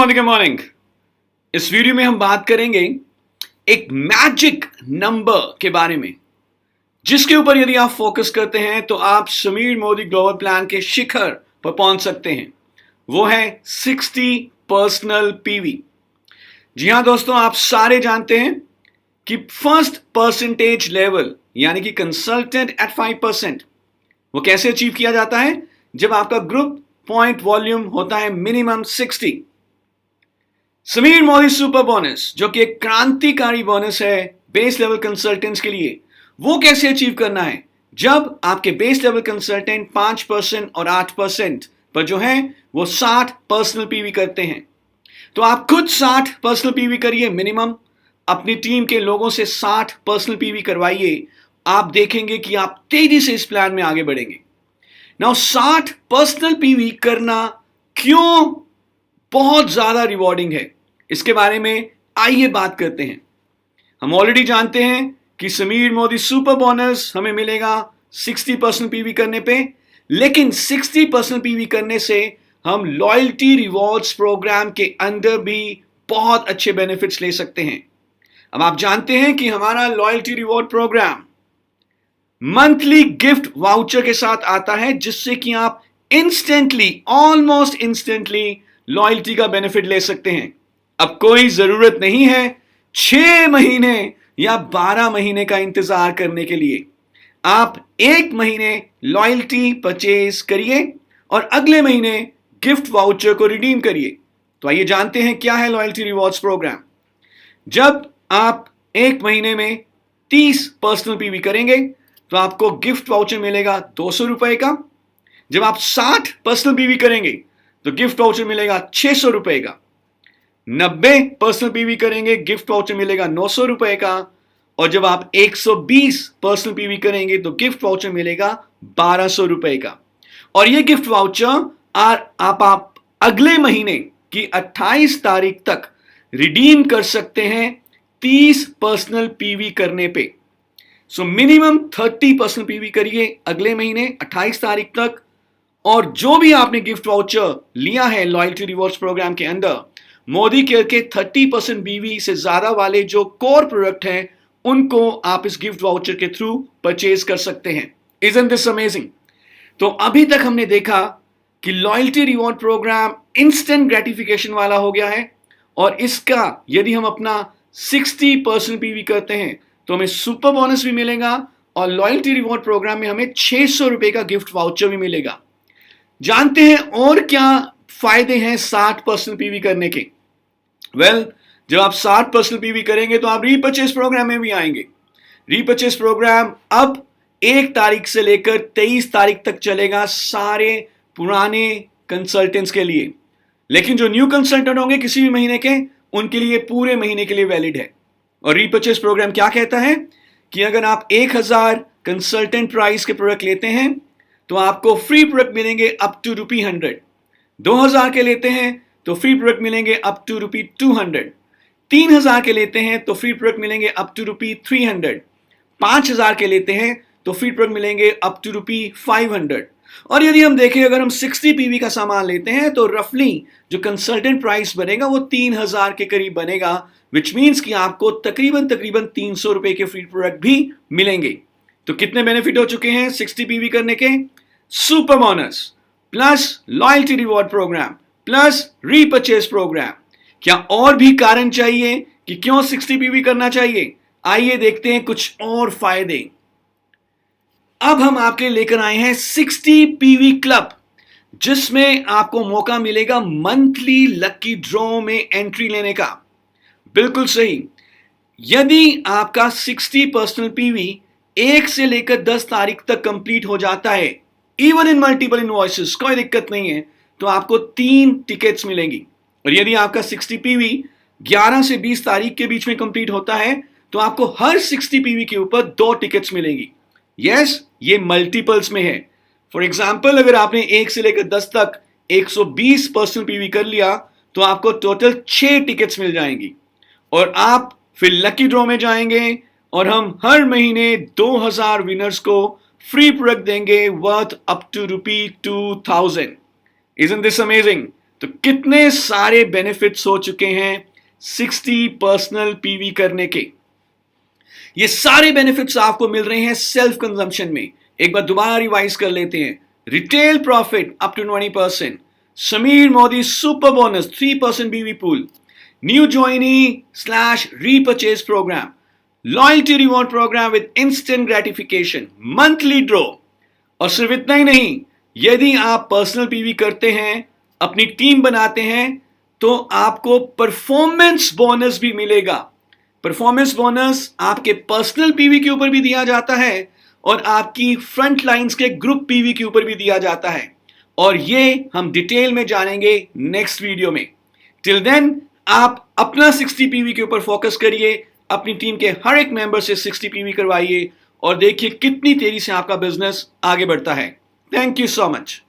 Morning morning. इस video में हम बात करेंगे एक मैजिक नंबर के बारे में, जिसके ऊपर यदि आप फोकस करते हैं तो आप समीर मोदी ग्लोबल प्लान के शिखर पर पहुंच सकते हैं। वो है 60 पर्सनल पीवी। जी हां दोस्तों, आप सारे जानते हैं कि फर्स्ट परसेंटेज लेवल यानी कि कंसल्टेंट एट 5%, वो कैसे अचीव किया जाता है? जब आपका ग्रुप पॉइंट वॉल्यूम होता है minimum 60। Sameer Modi super bonus, जो कि एक क्रांतिकारी बोनस है बेस लेवल कंसल्टेंट्स के लिए, वो कैसे अचीव करना है? जब आपके बेस लेवल कंसल्टेंट 5% और 8% पर जो है वो 60 पर्सनल पीवी करते हैं। तो आप खुद 60 पर्सनल पीवी करिए मिनिमम, अपनी टीम के लोगों से 60 पर्सनल पीवी करवाइए। आप देखेंगे कि आप तेजी से इस प्लान में आगे बढ़ेंगे। नाउ 60 पर्सनल पीवी करना क्यों बहुत ज्यादा रिवॉर्डिंग है, इसके बारे में आइए बात करते हैं। हम ऑलरेडी जानते हैं कि समीर मोदी सुपर बोनस हमें मिलेगा 60% पीवी करने पे, लेकिन 60% पीवी करने से हम लॉयल्टी रिवॉर्ड्स प्रोग्राम के अंदर भी बहुत अच्छे बेनिफिट्स ले सकते हैं। अब आप जानते हैं कि हमारा loyalty reward program monthly gift voucher के साथ आता है, जिससे कि आप इंस्टेंटली, ऑलमोस्ट इंस्टेंटली लॉयल्टी का बेनिफिट ले सकते हैं। अब कोई जरूरत नहीं है 6 महीने या 12 महीने का इंतजार करने के लिए। आप 1 महीने लॉयल्टी परचेज करिए और अगले महीने गिफ्ट वाउचर को रिडीम करिए। तो आइए जानते हैं क्या है लॉयल्टी रिवॉर्ड्स प्रोग्राम। जब आप 1 महीने में 30 पर्सनल पीवी करेंगे तो आपको गिफ्ट वाउचर मिलेगा 200 रुपए का। जब आप 60 पर्सनल पीवी करेंगे तो गिफ्ट वाउचर मिलेगा 600 रुपए का। 90 पर्सनल पीवी करेंगे, गिफ्ट वाउचर मिलेगा 900 रुपए का। और जब आप 120 पर्सनल पीवी करेंगे तो गिफ्ट वाउचर मिलेगा 1200 रुपए का। और ये गिफ्ट वाउचर आप अगले महीने की 28 तारीख तक रिडीम कर सकते हैं 30 पर्सनल पीवी करने पे। सो मिनिमम 30 पर्सनल पीवी करिए अगले महीने 28 तारीख तक, और जो भी आपने गिफ्ट वाउचर लिया है लॉयल्टी रिवॉर्ड्स प्रोग्राम के अंदर, मोदी केयर के 30% बीवी से ज्यादा वाले जो कोर प्रोडक्ट हैं, उनको आप इस गिफ्ट वाउचर के थ्रू परचेज कर सकते हैं। Isn't this amazing? तो अभी तक हमने देखा कि loyalty reward program instant gratification वाला हो गया है, और इसका यदि हम अपना 60% पीवी करते हैं तो हमें सुपर बोनस भी मिलेगा और लॉयल्टी रिवॉर्ड प्रोग्राम में हमें 600 रुपए का गिफ्ट वाउचर भी मिलेगा। जानते हैं और क्या फायदे हैं 60% पीवी करने के? जब आप 60% पीवी करेंगे तो आप रीपर्चेस प्रोग्राम में भी आएंगे। रीपर्चेस प्रोग्राम अब 1 तारीख से लेकर 23 तारीख तक चलेगा सारे पुराने कंसल्टेंट्स के लिए, लेकिन जो न्यू कंसल्टेंट होंगे किसी भी महीने के, उनके लिए पूरे महीने के लिए वैलिड है। और रीपर्चेस प्रोग्राम क्या कहता है कि अगर आप 1000 कंसल्टेंट प्राइस के प्रोडक्ट लेते हैं तो आपको फ्री प्रोडक्ट मिलेंगे अप टू ₹100। 2000 के लेते हैं तो फ्री प्रोडक्ट मिलेंगे अप टू ₹200। 3000 के लेते हैं तो फ्री प्रोडक्ट मिलेंगे अप टू ₹300। 5000 के लेते हैं तो फ्री प्रोडक्ट मिलेंगे अप टू ₹500। और यदि हम देखें, अगर हम 60 पीवी का सामान लेते हैं तो रफली जो कंसल्टेंट प्राइस बनेगा वो 3000 के करीब बनेगा, विच मीन्स कि आपको तकरीबन 300 रुपए के फ्री प्रोडक्ट भी मिलेंगे। तो कितने बेनिफिट हो चुके हैं 60 पीवी करने के? Super bonus plus loyalty reward program plus repurchase program. क्या और भी कारण चाहिए कि क्यों 60 पीवी करना चाहिए? आइए देखते हैं कुछ और फायदे। अब हम आपके लिए लेकर आए हैं 60 पीवी क्लब, जिसमें आपको मौका मिलेगा मंथली लकी ड्रॉ में एंट्री लेने का। बिल्कुल सही। यदि आपका 60 पर्सनल पीवी 1 से लेकर 10 तारीख तक कंप्लीट हो जाता है, इवन इन मल्टीपल इनवॉइसेस, कोई दिक्कत नहीं है, तो आपको 3 टिकट्स मिलेंगी। और यदि आपका 60 पीवी 11 से 20 तारीख के बीच में कंप्लीट होता है तो आपको हर 60 पीवी के ऊपर 2 टिकट्स मिलेंगी। यस, ये मल्टीपल्स में है। फॉर एग्जाम्पल, अगर आपने 1 से लेकर 10 तक 120 पर्सनल पीवी कर लिया तो आपको टोटल 6 टिकट्स मिल जाएंगी, और आप फिर लकी ड्रॉ में जाएंगे और हम हर महीने 2000 विनर्स को फ्री प्रोडक्ट देंगे worth up to ₹2000। Isn't this amazing? तो कितने सारे बेनिफिट्स हो चुके हैं 60 पर्सनल पीवी करने के। ये सारे बेनिफिट्स आपको मिल रहे हैं सेल्फ कंजम्पशन में। एक बार दोबारा रिवाइज कर लेते हैं। Retail profit up to 20%, Sameer Modi super bonus 3% BV pool, new joinee / repurchase program, loyalty reward program with instant gratification, monthly draw. और सिर्फ इतना ही नहीं, यदि आप पर्सनल पीवी करते हैं, अपनी टीम बनाते हैं, तो आपको परफॉर्मेंस बोनस भी मिलेगा। परफॉर्मेंस बोनस आपके पर्सनल पीवी के ऊपर भी दिया जाता है और आपकी फ्रंट लाइंस के ग्रुप पीवी के ऊपर भी दिया जाता है, और ये हम डिटेल में जानेंगे नेक्स्ट वीडियो में। टिल देन आप अपना 60 पीवी के ऊपर फोकस करिए, अपनी टीम के हर एक मेंबर से 60 पीवी करवाइए और देखिए कितनी तेजी से आपका बिजनेस आगे बढ़ता है। Thank you so much.